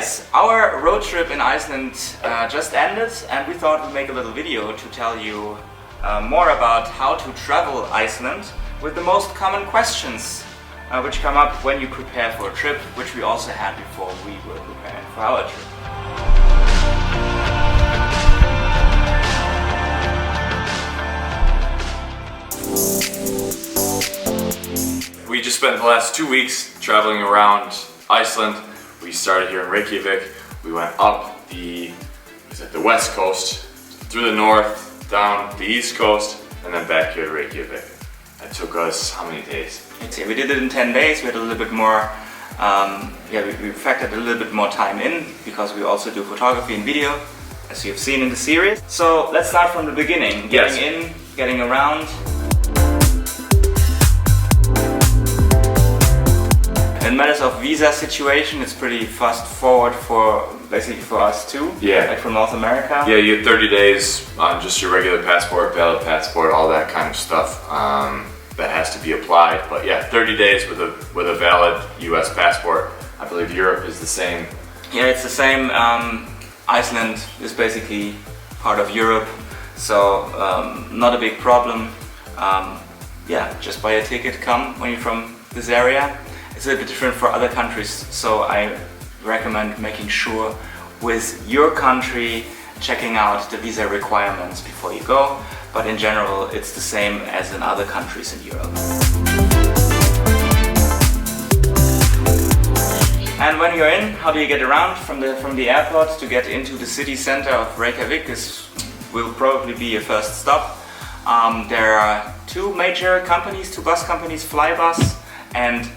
guys, our road trip in Iceland just ended, and we thought we'd make a little video to tell you more about how to travel Iceland with the most common questions which come up when you prepare for a trip, which we also had before we were preparing for our trip. We just spent the last 2 weeks traveling around Iceland. We started here in Reykjavik. We went up the west coast, through the north, down the east coast, and then back here to Reykjavik. It took us how many days? We did it in 10 days. We had a little bit more, we factored a little bit more time in because we also do photography and video, as you've seen in the series. So let's start from the beginning. Getting in, getting around. In matters of visa situation, it's pretty fast forward for basically for us too. Yeah. Like from North America. Yeah, you have 30 days on just your regular passport, valid passport, all that kind of stuff that has to be applied. But yeah, 30 days with a valid U.S. passport. I believe Europe is the same. Yeah, it's the same. Iceland is basically part of Europe, so not a big problem. Yeah, just buy a ticket, come when you're from this area. It's a little bit different for other countries, so I recommend making sure with your country checking out the visa requirements before you go, but in general it's the same as in other countries in Europe. And when you're in, how do you get around from the airport to get into the city center of Reykjavik? This will probably be your first stop. There are two major companies, two bus companies, Flybus and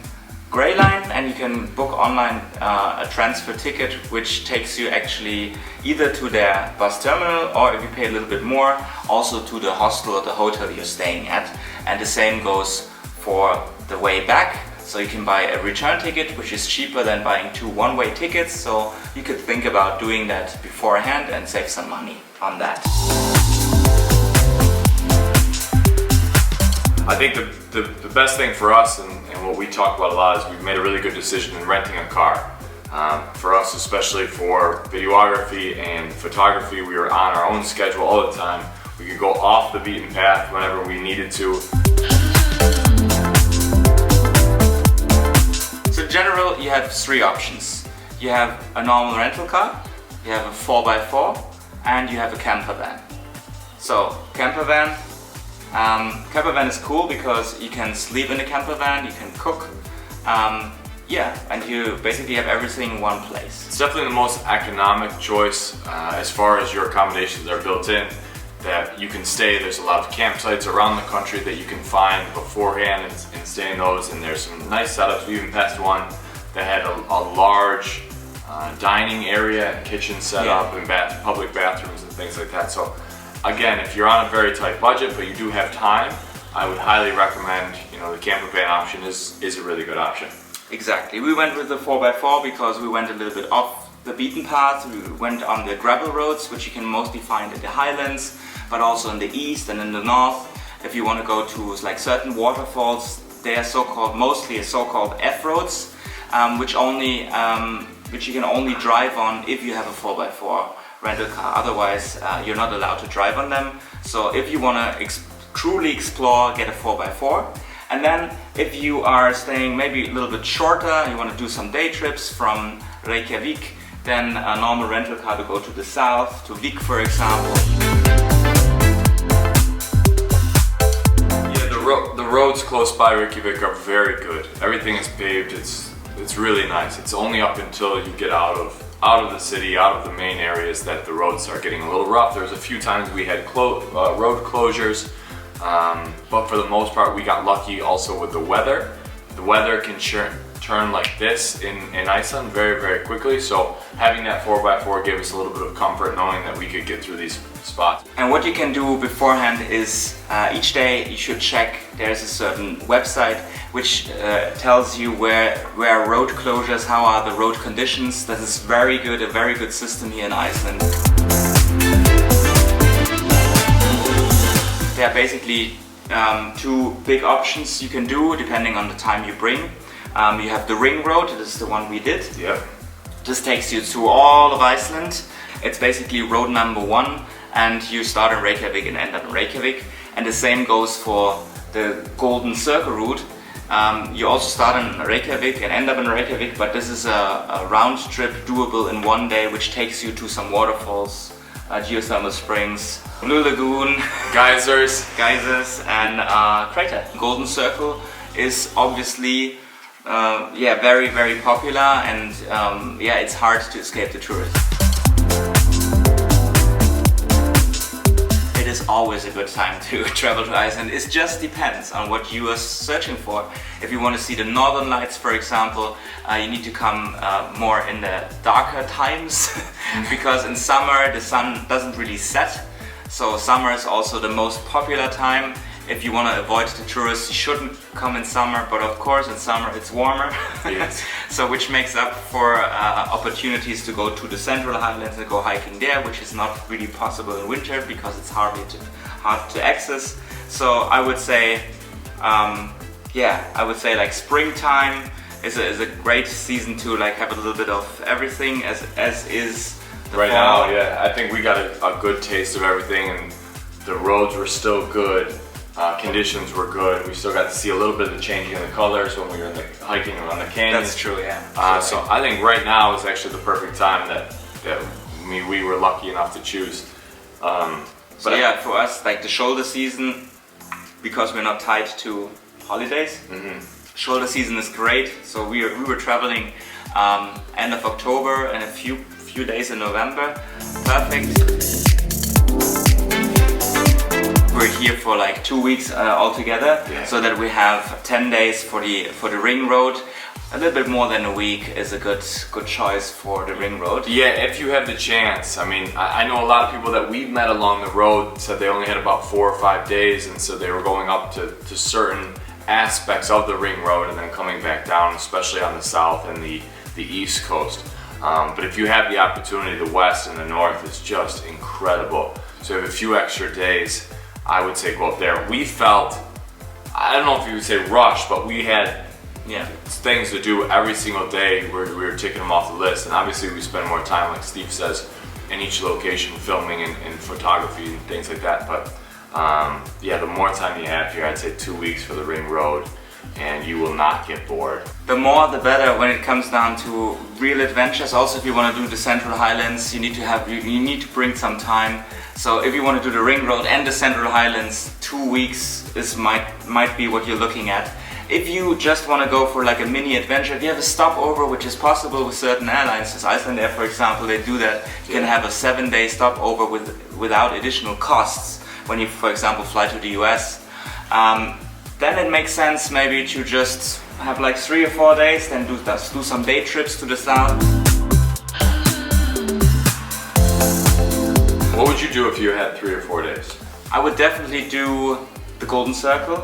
Greyline, and you can book online a transfer ticket which takes you actually either to their bus terminal, or if you pay a little bit more, also to the hostel or the hotel you're staying at. And the same goes for the way back, so you can buy a return ticket which is cheaper than buying two one-way tickets, so you could think about doing that beforehand and save some money on that. I think the best thing for us and what we talk about a lot is we've made a really good decision in renting a car. For us, especially for videography and photography, we were on our own schedule all the time. We could go off the beaten path whenever we needed to. So in general, you have three options. You have a normal rental car, you have a 4x4, and you have a camper van. So camper van is cool because you can sleep in the camper van, you can cook, yeah, and you basically have everything in one place. It's definitely the most economic choice as far as your accommodations are built in, that you can stay. There's a lot of campsites around the country that you can find beforehand and stay in those, and there's some nice setups. We even passed one that had a large dining area and kitchen set up and public bathrooms and things like that. So again, if you're on a very tight budget but you do have time, I would highly recommend, the camper van option is a really good option. Exactly. We went with the 4x4 because we went a little bit off the beaten path. We went on the gravel roads, which you can mostly find in the highlands, but also in the east and in the north. If you want to go to like certain waterfalls, they are mostly so-called F-roads, which you can only drive on if you have a 4x4 rental car. Otherwise, you're not allowed to drive on them. So if you want to truly explore, get a 4x4. And then if you are staying maybe a little bit shorter, you want to do some day trips from Reykjavik, then a normal rental car to go to the south, to Vik for example. Yeah, the roads close by Reykjavik are very good. Everything is paved, it's really nice. It's only up until you get out of the city, out of the main areas, that the roads start getting a little rough. There's a few times we had road closures, but for the most part we got lucky also with the weather. The weather can turn like this in Iceland very, very quickly, so having that 4x4 gave us a little bit of comfort knowing that we could get through these spots. And what you can do beforehand is each day you should check, there's a certain website which tells you where road closures, how are the road conditions. This is very good, a very good system here in Iceland. There are basically two big options you can do depending on the time you bring. You have the ring road, this is the one we did. Yeah. This takes you through all of Iceland. It's basically road number 1, and you start in Reykjavik and end up in Reykjavik. And the same goes for the Golden Circle route. You also start in Reykjavik and end up in Reykjavik, but this is a round trip doable in 1 day, which takes you to some waterfalls, geothermal springs, Blue Lagoon, geysers, and crater. Golden Circle is obviously very, very popular, and it's hard to escape the tourists. It is always a good time to travel to Iceland. It just depends on what you are searching for. If you want to see the northern lights, for example, you need to come more in the darker times because in summer the sun doesn't really set. So summer is also the most popular time. If you want to avoid the tourists, you shouldn't come in summer, but of course in summer it's warmer. Yes. So which makes up for opportunities to go to the central highlands and go hiking there, which is not really possible in winter because it's hard to access. So I would say, like springtime is a great season to like have a little bit of everything, as is the right fall. now. Yeah, I think we got a good taste of everything, and the roads were still good. Conditions were good. We still got to see a little bit of the changing of the colors when we were hiking around the canyon. That's true, yeah. So I think right now is actually the perfect time that we were lucky enough to choose. So yeah, for us, like the shoulder season, because we're not tied to holidays, shoulder season is great. So we were traveling end of October and a few days in November. Perfect. We're here for like 2 weeks altogether, so that we have 10 days for the ring road. A little bit more than a week is a good choice for the ring road. Yeah, if you have the chance. I mean, I know a lot of people that we've met along the road said they only had about 4 or 5 days, and so they were going up to certain aspects of the ring road and then coming back down, especially on the south and the east coast. But if you have the opportunity, the west and the north is just incredible. So you have a few extra days, I would say go up there. We felt, I don't know if you would say rush, but we had things to do every single day. We were ticking them off the list, and obviously we spend more time, like Steve says, in each location filming and photography and things like that. But the more time you have here, I'd say 2 weeks for the ring road, and you will not get bored. The more the better when it comes down to real adventures. Also, if you want to do the Central Highlands, you need to bring some time. So if you want to do the ring road and the Central Highlands, 2 weeks might be what you're looking at. If you just want to go for like a mini adventure, if you have a stopover, which is possible with certain airlines, as Icelandair for example, they do that. You can have a 7-day stopover without additional costs when you, for example, fly to the US. Then it makes sense maybe to just have like 3 or 4 days, then do some day trips to the south. What would you do if you had 3 or 4 days? I would definitely do the Golden Circle,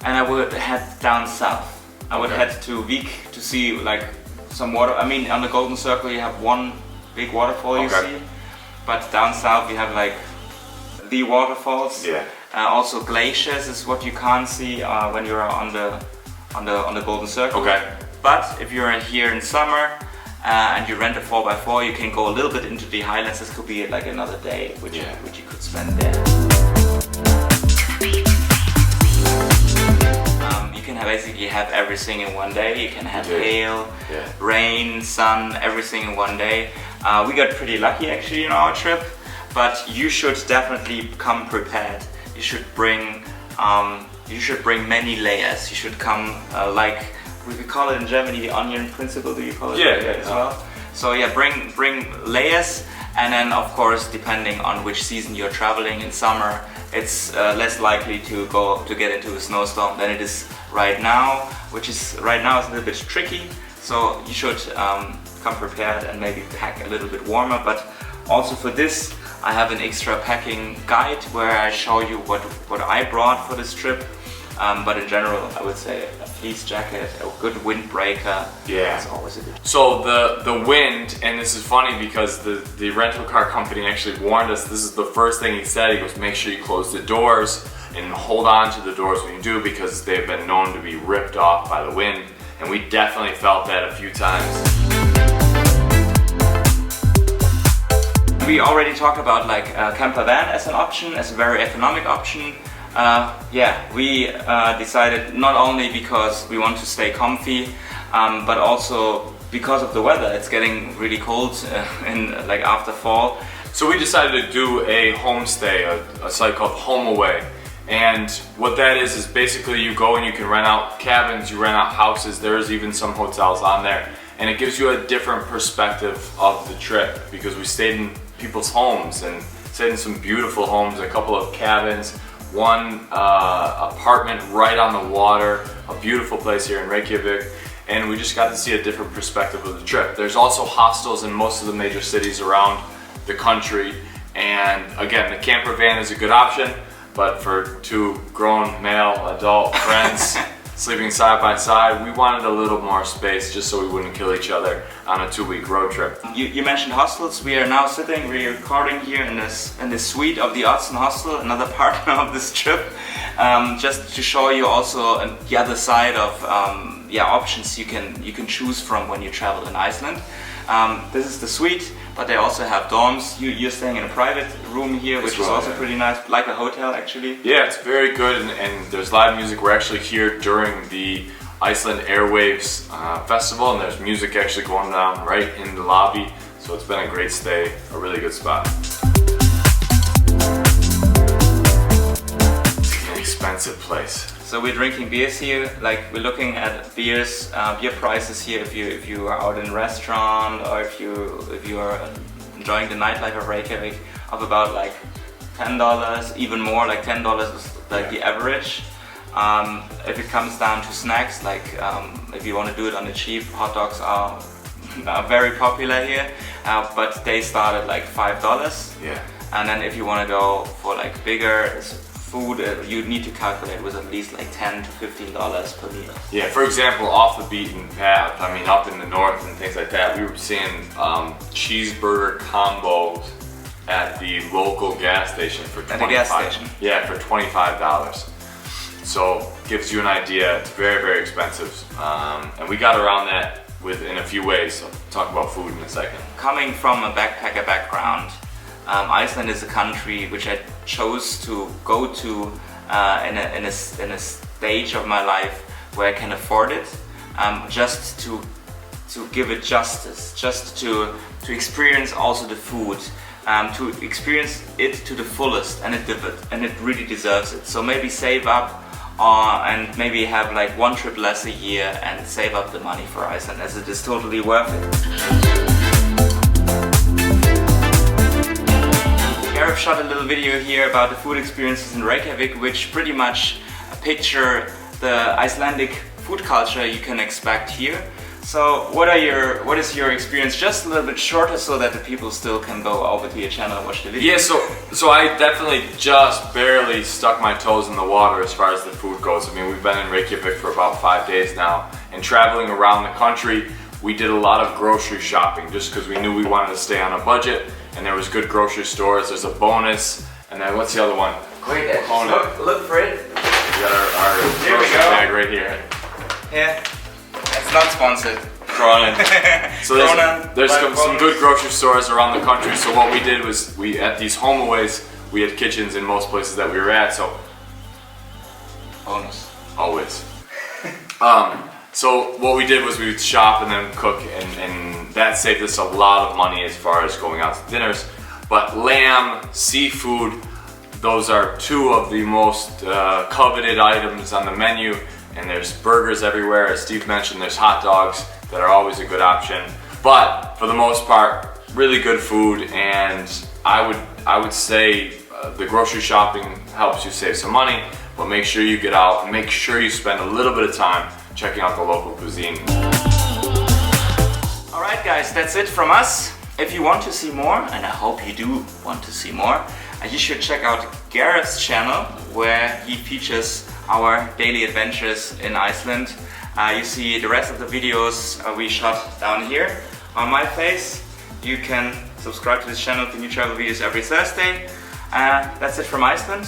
and I would head down south. I would head to Vik to see like some water. I mean, on the Golden Circle you have one big waterfall you see, but down south you have like the waterfalls. Yeah. Also glaciers is what you can't see when you're on the Golden Circle. Okay. But if you're here in summer and you rent a 4x4, you can go a little bit into the highlands. This could be like another day which you could spend there. You can basically have everything in 1 day. You can have hail, rain, sun, everything in 1 day. We got pretty lucky actually on our trip, but you should definitely come prepared. You should bring many layers. You should come like we could call it in Germany the onion principle. Do you call it as well? So yeah, bring layers, and then of course depending on which season you're traveling. In summer it's less likely to get into a snowstorm than it is right now, which is right now is a little bit tricky. So you should come prepared and maybe pack a little bit warmer. But also for this, I have an extra packing guide where I show you what I brought for this trip. But in general, I would say a fleece jacket, a good windbreaker. Yeah, is always a good. So the wind, and this is funny because the rental car company actually warned us. This is the first thing he said. He goes, make sure you close the doors and hold on to the doors when you do, because they've been known to be ripped off by the wind, and we definitely felt that a few times. We already talked about like a camper van as an option, as a very economic option. Yeah, we decided not only because we want to stay comfy, but also because of the weather. It's getting really cold in like after fall. So we decided to do a homestay, a site called Home Away. And what that is basically you go and you can rent out cabins, you rent out houses, there's even some hotels on there. And it gives you a different perspective of the trip because we stayed in people's homes and stayed in some beautiful homes, a couple of cabins, one apartment right on the water, a beautiful place here in Reykjavik. And we just got to see a different perspective of the trip. There's also hostels in most of the major cities around the country. And again, the camper van is a good option, but for two grown male adult friends sleeping side by side, we wanted a little more space just so we wouldn't kill each other on a 2-week road trip. You mentioned hostels. We are now sitting, we're recording here in this suite of the Oddsson Hostel, another partner of this trip, just to show you also the other side of options you can choose from when you travel in Iceland. This is the suite, but they also have dorms. You're staying in a private room here, which is also pretty nice, like a hotel actually. Yeah, it's very good, and there's live music. We're actually here during the Iceland Airwaves Festival, and there's music actually going down right in the lobby. So it's been a great stay, a really good spot. It's an expensive place. So we're drinking beers here, like we're looking at beer prices here if you are out in a restaurant or if you are enjoying the nightlife of Reykjavik, of about like $10, even more, like $10 is like the average. If it comes down to snacks, like if you want to do it on the cheap, hot dogs are very popular here, but they start at like $5. Yeah. And then if you want to go for like bigger food, you need to calculate with at least like $10 to $15 per meal. Yeah, for example, off the beaten path, I mean up in the north and things like that, we were seeing cheeseburger combos at the local gas station for $25. At the gas station? Yeah, for $25. So gives you an idea. It's very, very expensive, and we got around that in a few ways. So talk about food in a second. Coming from a backpacker background, Iceland is a country which I chose to go to in a stage of my life where I can afford it, just to give it justice, just to experience also the food, to experience it to the fullest, and it really deserves it. So maybe save up and maybe have like one trip less a year and save up the money for Iceland, as it is totally worth it. Gareth shot a little video here about the food experiences in Reykjavik, which pretty much picture the Icelandic food culture you can expect here. So what is your experience, just a little bit shorter, so that the people still can go over to your channel and watch the video? Yeah, so I definitely just barely stuck my toes in the water as far as the food goes. I mean, we've been in Reykjavik for about 5 days now, and traveling around the country, we did a lot of grocery shopping just because we knew we wanted to stay on a budget, and there was good grocery stores. There's a bonus, and then what's the other one? Wait, look for it. We got our grocery bag right here. Yeah. It's not sponsored. Cronin. So there's some good grocery stores around the country. So what we did was at these home aways, we had kitchens in most places that we were at. So bonus. Always. So what we did was we would shop and then cook, and that saved us a lot of money as far as going out to dinners. But lamb, seafood, those are two of the most coveted items on the menu. And there's burgers everywhere. As Steve mentioned, there's hot dogs that are always a good option. But for the most part, really good food, and I would say the grocery shopping helps you save some money, but make sure you get out and make sure you spend a little bit of time checking out the local cuisine. Alright guys, that's it from us. If you want to see more, and I hope you do want to see more, you should check out Gareth's channel, where he features our daily adventures in Iceland. You see the rest of the videos we shot down here on my face. You can subscribe to this channel for new travel videos every Thursday. That's it from Iceland.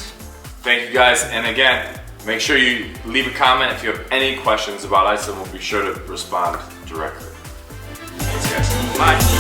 Thank you guys, and again, make sure you leave a comment if you have any questions about Iceland. We'll be sure to respond directly. Thanks guys. Bye.